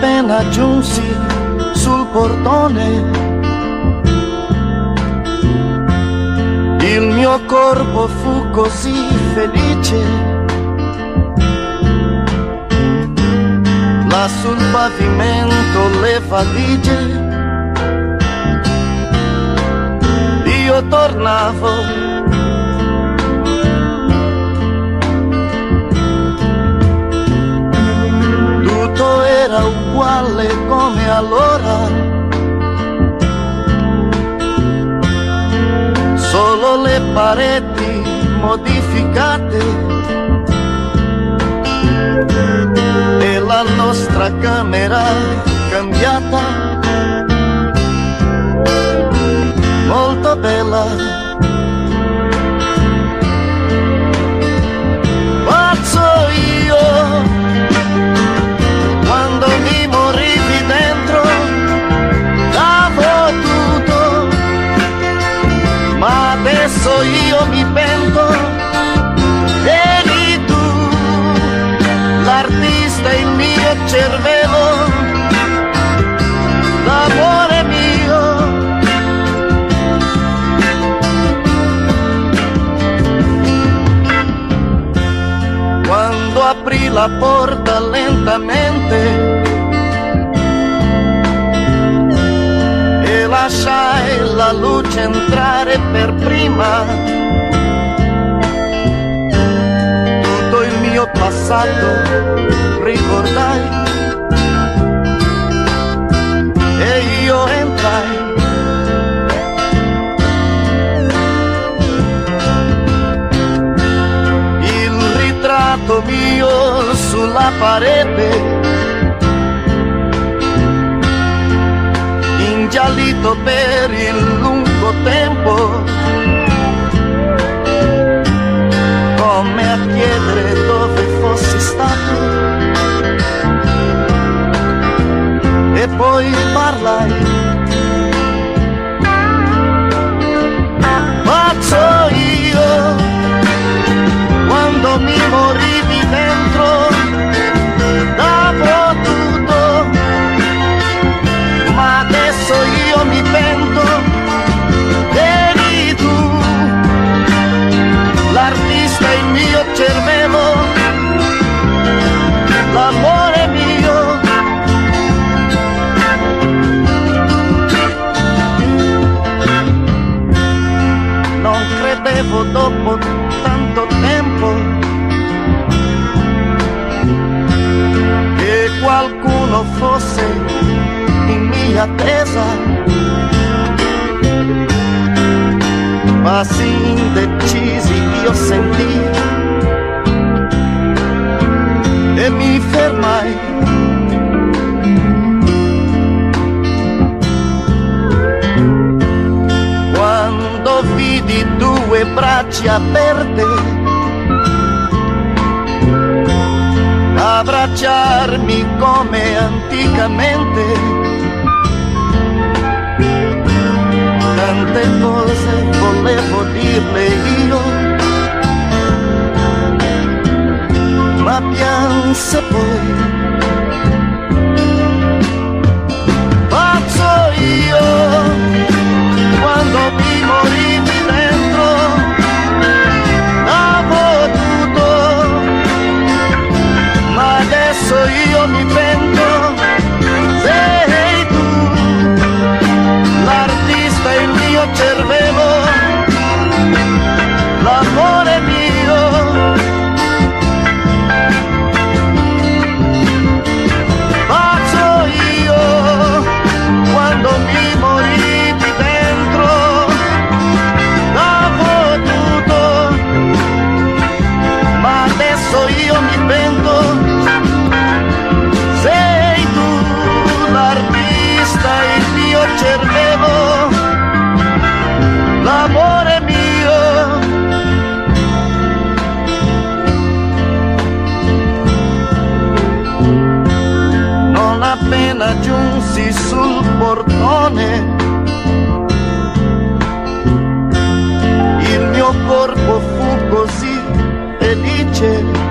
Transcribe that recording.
appena giunsi sul portone, il mio corpo fu così felice. Là sul pavimento le valigie, io tornavo. Tutto era uguale come allora, solo le pareti modificate e la nostra camera cambiata, molto bella. Pazzo io, quando mi morivi dentro, davo tutto, ma adesso io mi pento. Eri tu, l'artista, il mio cervello, l'amore mio. Quando aprì la porta lentamente e lasciai la luce entrare per prima, tutto il mio passato ricordai e io entrai. Il ritratto mio sulla parete, ingiallito per il lungo tempo, come a chiedere dove fossi stato. E poi parlai. Pazzo io, quando mi morivi dentro, davo tutto, ma adesso io mi pento. Eri tu, l'artista, il mio cervello, l'amore mio. Non credevo dopo tanto tempo che qualcuno fosse in mia attesa, passi indecisi io sentii e mi fermai. Quando vidi due braccia aperte abbracciarmi come anticamente, tante cose volevo dirle io, ma pianse poi. Pazzo io, quando mi morivi dentro, davo tutto, ma adesso io mi pento. Sei tu, l'artista, il mio cervello, l'amore mio. Pazzo io, quando mi morivi dentro, davo tutto, ma adesso io mi pento. Sei tu, l'artista, il mio cervello, l'amore mio. Non appena giunsi sul portone, il mio corpo fu così felice.